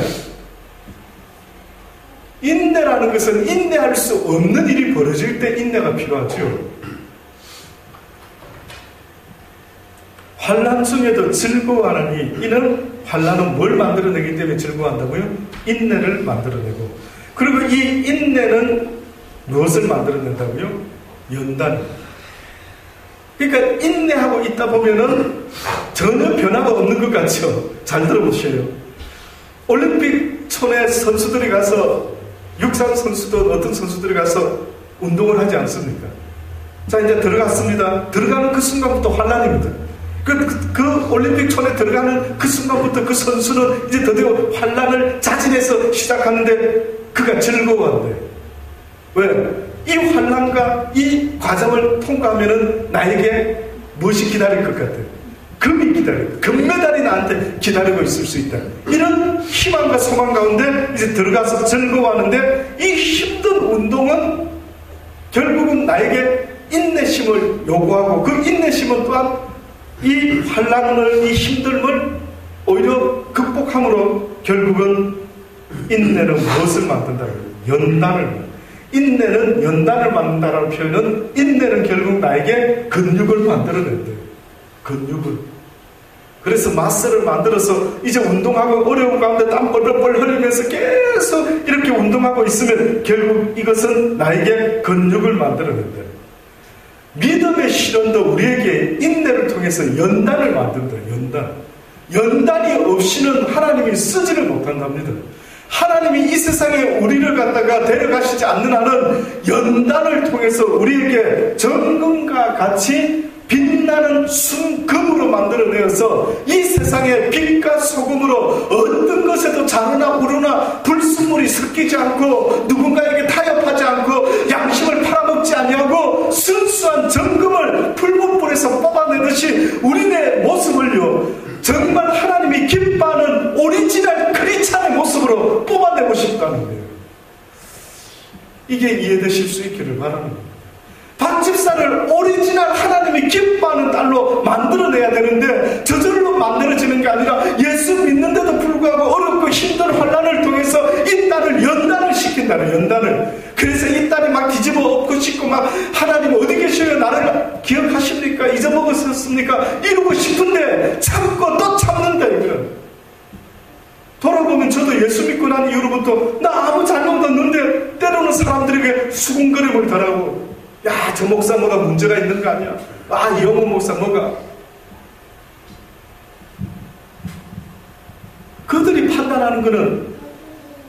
인내라는 것은 인내할 수 없는 일이 벌어질 때 인내가 필요하죠. 환난 중에도 즐거워하니 이는 환난은 뭘 만들어내기 때문에 즐거워한다고요? 인내를 만들어내고, 그리고 이 인내는 무엇을 만들어낸다고요? 연단. 그러니까 인내하고 있다 보면은 전혀 변화가 없는 것 같죠. 잘 들어보세요. 올림픽촌에 선수들이 가서 육상 선수도 어떤 선수들이 가서 운동을 하지 않습니까? 자 이제 들어갔습니다. 들어가는 그 순간부터 환난입니다. 그 올림픽촌에 들어가는 그 순간부터 그 선수는 이제 드디어 환난을 자진해서 시작하는데 그가 즐거워한대. 왜? 이 환난과 이 과정을 통과하면은 나에게 무엇이 기다릴 것 같아? 금이 기다려. 금메달이 나한테 기다리고 있을 수 있다. 이런 희망과 소망 가운데 이제 들어가서 즐거워하는데 이 힘든 운동은 결국은 나에게 인내심을 요구하고 그 인내심은 또한 이 환난을, 이 힘듦을 오히려 극복함으로 결국은 인내는 무엇을 만든다고요? 연단을. 인내는 연단을 만든다는 표현은 인내는 결국 나에게 근육을 만들어낸대요. 근육을. 그래서 마스를 만들어서 이제 운동하고 어려운 가운데 땀 뻘뻘 흘리면서 계속 이렇게 운동하고 있으면 결국 이것은 나에게 근육을 만들어낸대요. 믿음의 실현도 우리에게 인내를 통해서 연단을 만든다. 연단이 없이는 하나님이 쓰지를 못한답니다. 하나님이 이 세상에 우리를 갖다가 데려가시지 않는 한은 연단을 통해서 우리에게 정금과 같이 빛나는 순금으로 만들어내어서 이 세상의 빛과 소금으로 어떤 것에도 자루나 우루나 불순물이 섞이지 않고 누군가에게 타협하지 않고 양심을 팔아먹지 아니하고 순수한 정금을 풀무불에서 뽑아내듯이 우리네 모습을요 정말 하나님이 기뻐하는 오리지널 크리스찬의 모습으로 뽑아내고 싶다는 거예요. 이게 이해되실 수 있기를 바랍니다. 박집사를 오리지널 하나님이 기뻐하는 딸로 만들어내야 되는데 저절로 만들어지는 게 아니라 예수 믿는데도 불구하고 어렵고 힘든 환난을 통해서 이 딸을 연단을 시킨다는 연단을. 그래서 이 딸이 막 뒤집어 엎고 싶고 막 하나님 어디 계셔요? 나를 기억하십니까? 잊어먹었습니까? 이러고 싶은데 참고 또 참는다 이거. 돌아보면 저도 예수 믿고 난 이후로부터 나 아무 잘못 없는데 때로는 사람들에게 수군거림을 당하고 야, 저 목사 뭐가 문제가 있는 거 아니야? 아, 이영호 목사 뭐가? 그들이 판단하는 거는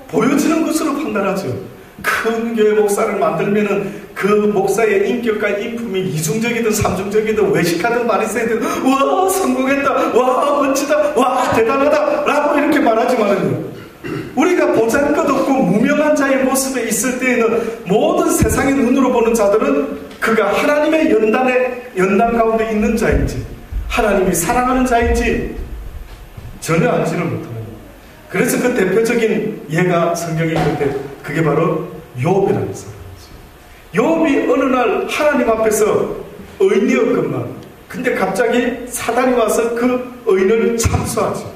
보여지는 것으로 판단하죠. 큰 교회 목사를 만들면은 그 목사의 인격과 인품이 이중적이든 삼중적이든 외식하든 바리새이든 와 성공했다, 와 멋지다, 와 대단하다 라고 이렇게 말하지만은요 우리가 보잘것없고 무명한 자의 모습에 있을 때에는 모든 세상의 눈으로 보는 자들은 그가 하나님의 연단 가운데 있는 자인지 하나님이 사랑하는 자인지 전혀 알지를 못합니다. 그래서 그 대표적인 예가 성경에 있는데 그게 바로 욥이라는 사람이죠. 욥이 어느 날 하나님 앞에서 의인이었건만 근데 갑자기 사단이 와서 그 의인을 참수하죠.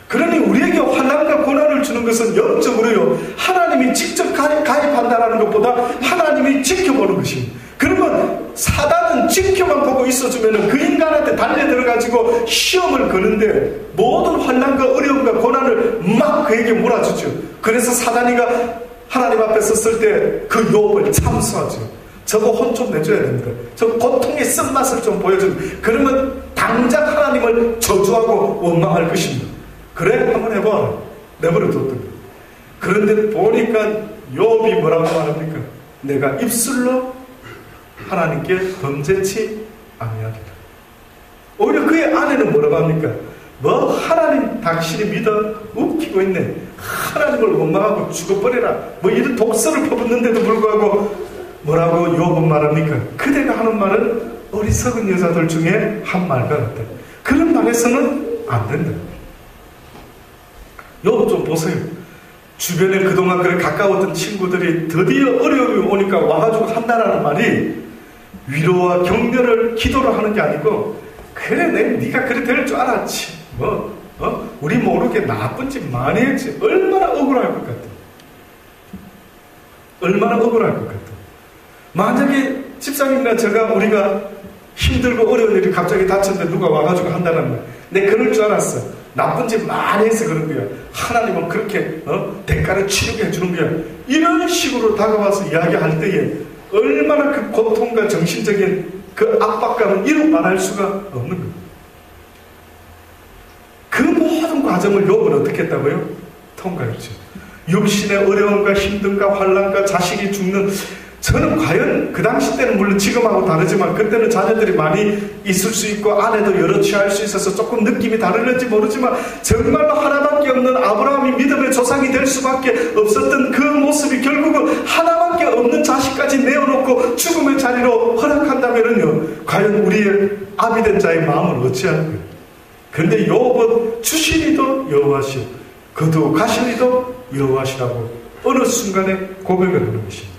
그러니 우리에게 환난과 고난을 주는 것은 영적으로요 하나님이 직접 가입한다는 것보다 하나님이 지켜보는 것입니다. 그러면 사단은 지켜만 보고 있어주면 그 인간한테 달려들어가지고 시험을 거는데 모든 환난과 어려움과 고난을 막 그에게 몰아주죠. 그래서 사단이가 하나님 앞에 섰을 때 그 욥을 참수하죠. 저거 혼 좀 내줘야 됩니다. 저 고통의 쓴맛을 좀 보여줍니다. 그러면 당장 하나님을 저주하고 원망할 것입니다. 그래? 한번 해봐. 내버려 뒀던 거예요. 그런데 보니까 욥이 뭐라고 말합니까? 내가 입술로 하나님께 범죄치 아니하리라. 오히려 그의 아내는 뭐라고 합니까? 뭐 하나님 당신이 믿어? 웃기고 있네. 하나님을 원망하고 죽어버려라. 뭐 이런 독서를 퍼붓는데도 불구하고 뭐라고 욥은 말합니까? 그대가 하는 말은 어리석은 여자들 중에 한 말과 같다. 그런 말에서는 안 된다. 욥 좀 보세요. 주변에 그동안 그렇게 가까웠던 친구들이 드디어 어려움이 오니까 와가지고 한다라는 말이 위로와 격려를 기도를 하는 게 아니고 그래 네가 그래 될 줄 알았지 우리 모르게 나쁜 짓 많이 했지. 얼마나 억울할 것 같아. 얼마나 억울할 것 같아. 만약에 집사님이나 우리가 힘들고 어려운 일이 갑자기 닥쳤는데 누가 와가지고 한다는 말, 내 그럴 줄 알았어. 나쁜 짓 많이 해서 그런 거야. 하나님은 그렇게 대가를 치르게 해주는 거야. 이런 식으로 다가와서 이야기할 때에 얼마나 그 고통과 정신적인 그 압박감은 이루 말할 수가 없는 거예요. 그 모든 과정을 욥은 어떻게 했다고요? 통과했죠. 육신의 어려움과 힘듦과 환난과 자식이 죽는, 저는 과연 그 당시 때는 물론 지금하고 다르지만 그때는 자녀들이 많이 있을 수 있고 아내도 여러 취할 수 있어서 조금 느낌이 다르는지 모르지만 정말로 하나밖에 없는 아브라함이 믿음의 조상이 될 수밖에 없었던 그 모습이 결국은 하나밖에 없는 자식까지 내어놓고 죽음의 자리로 허락한다면요, 과연 우리의 아비된 자의 마음을 어찌할까요? 그런데 욥은 주시니도 여호와시오 거두가시니도 여호와시라고 어느 순간에 고백을 하는 것입니다.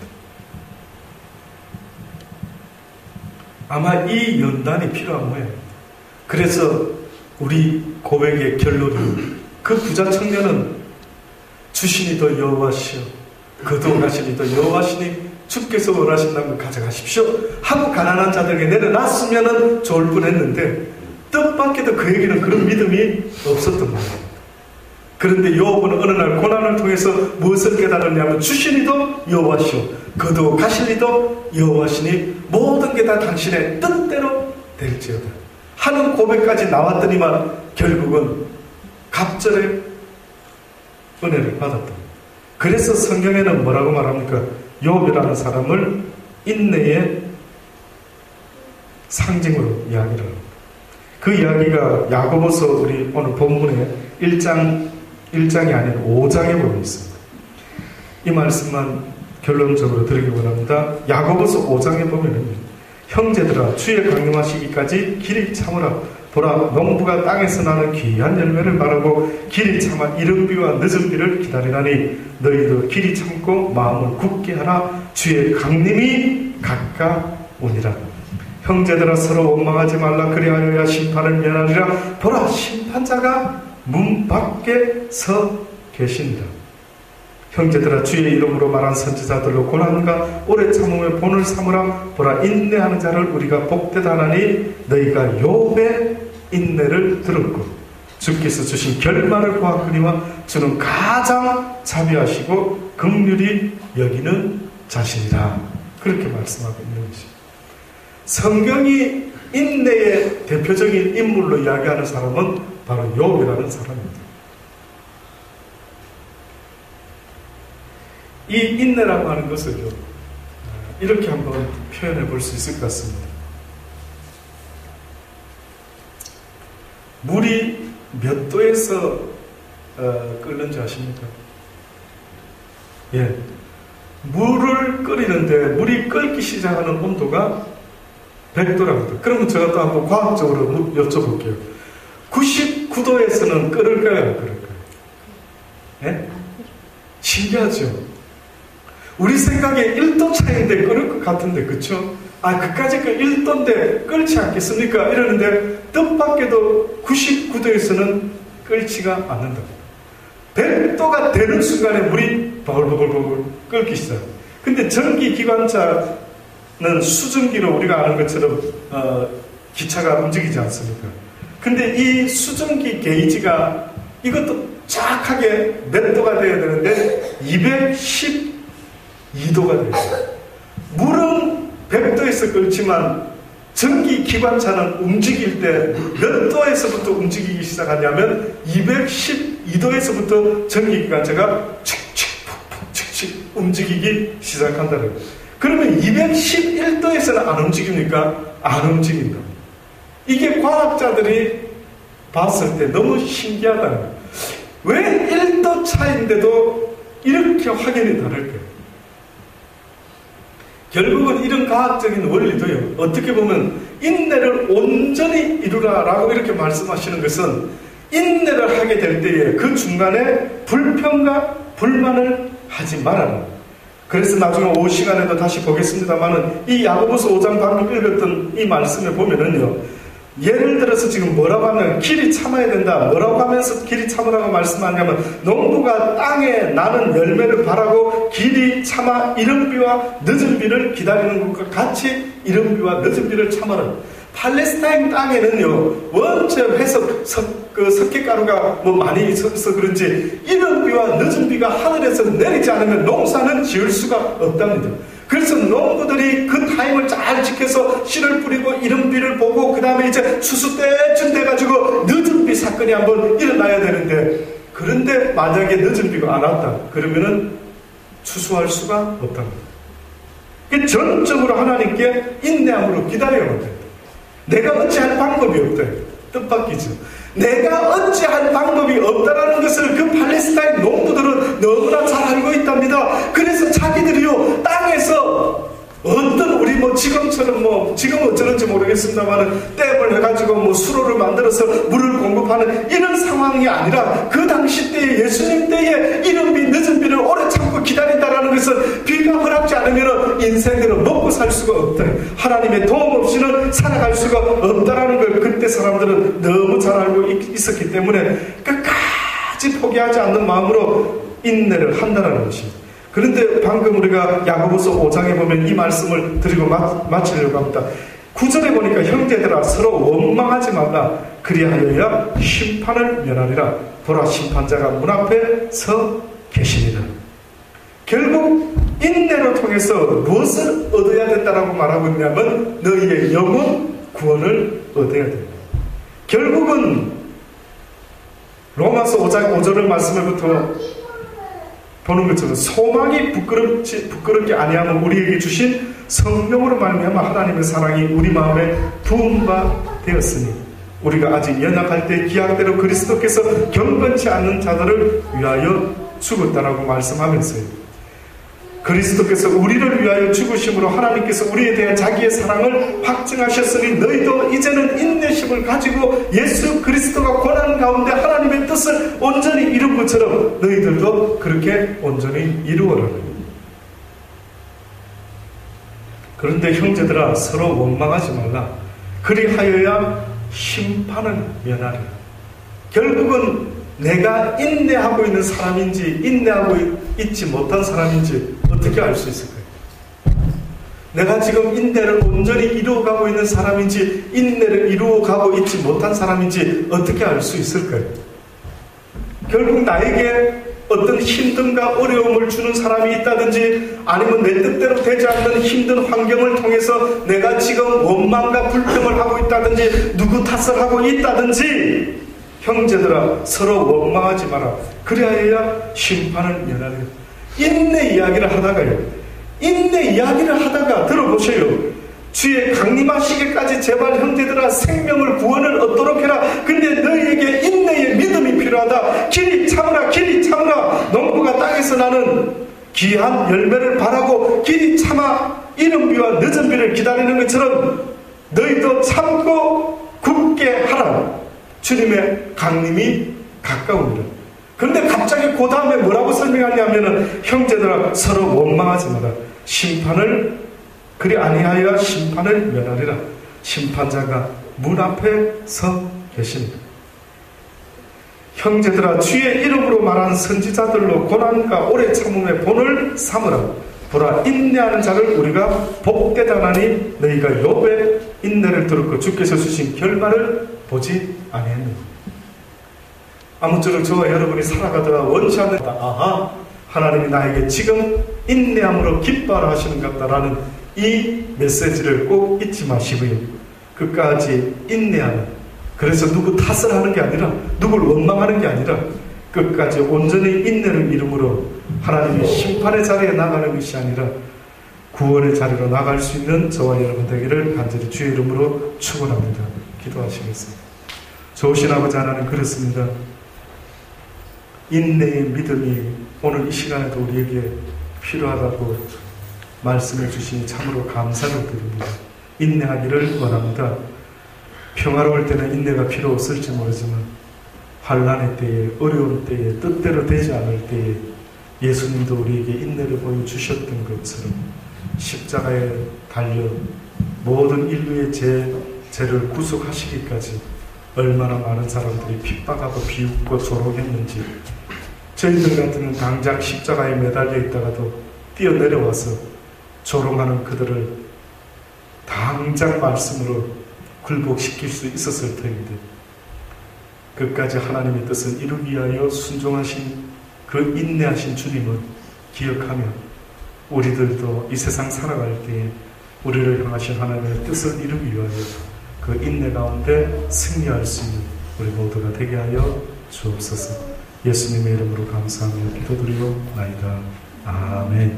아마 이 연단이 필요한 모양입니다. 그래서 우리 고백의 결론이 그 부자 청년은 주시니도 여호와시오 거두가시니도 여호와시니 주께서 원하신다는 걸 가져가십시오 하고 가난한 자들에게 내려놨으면 좋을 뻔했는데 뜻밖에도 그에게는 그런 믿음이 없었던 말입니다. 그런데 욥은 어느 날 고난을 통해서 무엇을 깨달았냐면 주시니도 여호와시오 거두가시니도 여호와시니 모든 게 다 당신의 뜻대로 될지어다 하는 고백까지 나왔더니만 결국은 갑절의 은혜를 받았다. 그래서 성경에는 뭐라고 말합니까? 욥이라는 사람을 인내의 상징으로 이야기를 합니다. 그 이야기가 야고보서 우리 오늘 본문에 1장이 아닌 5장에 보면 있습니다. 이 말씀만 결론적으로 드리기 원합니다. 야고보서 5장에 보면 형제들아 주의 강림하시기까지 길이 참으라. 보라 농부가 땅에서 나는 귀한 열매를 바라고 길이 참아 이른 비와 늦은 비를 기다리나니 너희도 길이 참고 마음을 굳게 하라. 주의 강림이 가까우니라. 형제들아 서로 원망하지 말라. 그리하여야 심판을 면하리라. 보라 심판자가 문 밖에 서 계시니라. 형제들아 주의 이름으로 말한 선지자들로 고난과 오래 참음의 본을 삼으라. 보라 인내하는 자를 우리가 복되다 하나니 너희가 욥의 인내를 들었고 주께서 주신 결말을 보았거니와 주는 가장 자비하시고 긍휼히 여기는 자신이라. 그렇게 말씀하고 있는 것입니다. 성경이 인내의 대표적인 인물로 이야기하는 사람은 바로 욥이라는 사람입니다. 이 인내라고 하는 것을 이렇게 한번 표현해 볼 수 있을 것 같습니다. 물이 몇 도에서 끓는지 아십니까? 예. 물을 끓이는데 물이 끓기 시작하는 온도가 100도라고요. 그러면 제가 또 한번 과학적으로 여쭤볼게요. 99도에서는 끓을까요? 안 끓을까요? 예? 신기하죠? 우리 생각에 1도 차이인데 끓을 것 같은데, 그쵸? 그까짓 거 1도인데 끓지 않겠습니까? 이러는데, 뜻밖에도 99도에서는 끓지가 않는다. 100도가 되는 순간에 물이 버글버글 끓기 시작. 근데 전기기관차는 수증기로 우리가 아는 것처럼, 기차가 움직이지 않습니까? 근데 이 수증기 게이지가 이것도 정확하게 몇 도가 돼야 되는데 212도가 돼요. 물은 100도에서 끓지만 전기기관차는 움직일 때 몇 도에서부터 움직이기 시작하냐면 212도에서부터 전기기관차가 칙칙 움직이기 시작한다는 거예요. 그러면 211도에서는 안 움직입니까? 안 움직인다. 이게 과학자들이 봤을 때 너무 신기하다는 거예요. 왜 1도 차인데도 이렇게 확연히 다를까요? 결국은 이런 과학적인 원리도요, 어떻게 보면 인내를 온전히 이루라라고 이렇게 말씀하시는 것은 인내를 하게 될 때에 그 중간에 불평과 불만을 하지 말아라. 그래서 나중에 오후 시간에도 다시 보겠습니다만은 이 야고보서 5장 방금 읽었던 이 말씀에 보면은요, 예를 들어서 지금 뭐라고 하면 길이 참아야 된다. 뭐라고 하면서 길이 참으라고 말씀하냐면 농부가 땅에 나는 열매를 바라고 길이 참아 이른 비와 늦은 비를 기다리는 것과 같이 이른 비와 늦은 비를 참아라. 팔레스타인 땅에는요, 원체 석회가루가 많이 있어서 그런지 이른 비와 늦은 비가 하늘에서 내리지 않으면 농사는 지을 수가 없답니다. 그래서 농부들이 그 타임을 잘 지켜서 씨를 뿌리고 이른 비를 보고 그 다음에 이제 추수 때쯤 돼가지고 늦은 비 사건이 한번 일어나야 되는데, 그런데 만약에 늦은 비가 안 왔다 그러면은 추수할 수가 없답니다. 전적으로 하나님께 인내함으로 기다려야 된다. 내가 어찌할 방법이 없다. 뜻밖이죠. 내가 어찌할 방법이 없다라는 것을 그 팔레스타인 농부들은 너무나 잘 알고 있답니다. 그래서 자기들이요, 땅에서 어떤 우리 지금처럼 지금 어쩌는지 모르겠습니다만은 댐을 해가지고 수로를 만들어서 물을 공급하는 이런 상황이 아니라 그 당시 때에 예수님 때에 이른 비 늦은 비를 오래 참고 기다린다라는 것은 비가 허락지 않으면 인생대로 먹고 살 수가 없다. 하나님의 도움 없이는 살아갈 수가 없다라는 걸 그때 사람들은 너무 잘 알고 있었기 때문에 끝까지 포기하지 않는 마음으로 인내를 한다는 것입니다. 그런데 방금 우리가 야고보서 5장에 보면 이 말씀을 드리고 마치려고 합니다. 9절에 보니까 형제들아 서로 원망하지 말라. 그리하여야 심판을 면하리라. 보라 심판자가 문 앞에 서 계시니라. 결국 인내로 통해서 무엇을 얻어야 된다라고 말하고 있냐면 너희의 영혼 구원을 얻어야 된다. 결국은 로마서 5장 5절의 말씀을부터 보는 것처럼 소망이 부끄럽게 아니하면 우리에게 주신 성령으로 말미암아 하나님의 사랑이 우리 마음에 부은 바 되었으니 우리가 아직 연약할 때 기약대로 그리스도께서 경건치 않는 자들을 위하여 죽었다라고 말씀하면서요, 그리스도께서 우리를 위하여 죽으심으로 하나님께서 우리에 대한 자기의 사랑을 확증하셨으니 너희도 이제는 인내심을 가지고 예수 그리스도가 권하는 가운데 하나님의 뜻을 온전히 이룬 것처럼 너희들도 그렇게 온전히 이루어라. 그런데 형제들아 서로 원망하지 말라. 그리하여야 심판을 면하리라. 결국은 내가 인내하고 있는 사람인지 인내하고 있지 못한 사람인지 어떻게 알 수 있을까요? 내가 지금 인내를 온전히 이루어가고 있는 사람인지 인내를 이루어가고 있지 못한 사람인지 어떻게 알 수 있을까요? 결국 나에게 어떤 힘듦과 어려움을 주는 사람이 있다든지 아니면 내 뜻대로 되지 않는 힘든 환경을 통해서 내가 지금 원망과 불평을 하고 있다든지 누구 탓을 하고 있다든지 형제들아 서로 원망하지 마라. 그래야 심판을 면하리라. 인내 이야기를 하다가 들어보세요. 주의 강림하시기까지 제발 형제들아 생명을 구원을 얻도록 해라. 근데 너희에게 인내의 믿음이 필요하다. 길이 참으라 나는 귀한 열매를 바라고 길이 참아 이른 비와 늦은 비를 기다리는 것처럼 너희도 참고 굳게 하라. 주님의 강림이 가까우니라. 그런데 갑자기 그 다음에 뭐라고 설명하냐면은 형제들아 서로 원망하지 마라. 심판을 그리 아니하여 심판을 면하리라. 심판자가 문 앞에 서 계십니다. 형제들아 주의 이름으로 말한 선지자들로 고난과 오래 참음의 본을 삼으라. 보라 인내하는 자를 우리가 복되다 하나니 너희가 욥의 인내를 들었고 주께서 주신 결말을 보지 아니했느냐. 아무쪼록 저와 여러분이 살아가다가 원치 않는 아하 하나님이 나에게 지금 인내함으로 기뻐하라 하시는 것 같다라는 이 메시지를 꼭 잊지 마시고요. 끝까지 인내하는, 그래서 누구 탓을 하는 게 아니라 누구를 원망하는 게 아니라 끝까지 온전히 인내를 이름으로 하나님의 심판의 자리에 나가는 것이 아니라 구원의 자리로 나갈 수 있는 저와 여러분 되기를 간절히 주의 이름으로 축원합니다. 기도하시겠습니다. 좋으신 아버지 하나님, 그렇습니다. 인내의 믿음이 오늘 이 시간에도 우리에게 필요하다고 말씀해 주시니 참으로 감사를 드립니다. 인내하기를 원합니다. 평화로울 때는 인내가 필요 없을지 모르지만 환난의 때에, 어려운 때에, 뜻대로 되지 않을 때에 예수님도 우리에게 인내를 보여주셨던 것처럼 십자가에 달려 모든 인류의 죄를 구속하시기까지 얼마나 많은 사람들이 핍박하고 비웃고 조롱했는지, 저희들 같으면 당장 십자가에 매달려 있다가도 뛰어내려와서 조롱하는 그들을 당장 말씀으로 굴복시킬 수 있었을 터인데 끝까지 하나님의 뜻을 이루기 위하여 순종하신 그 인내하신 주님을 기억하며 우리들도 이 세상 살아갈 때에 우리를 향하신 하나님의 뜻을 이루기 위하여 그 인내 가운데 승리할 수 있는 우리 모두가 되게 하여 주옵소서. 예수님의 이름으로 감사하며 기도드리옵나이다. 아멘.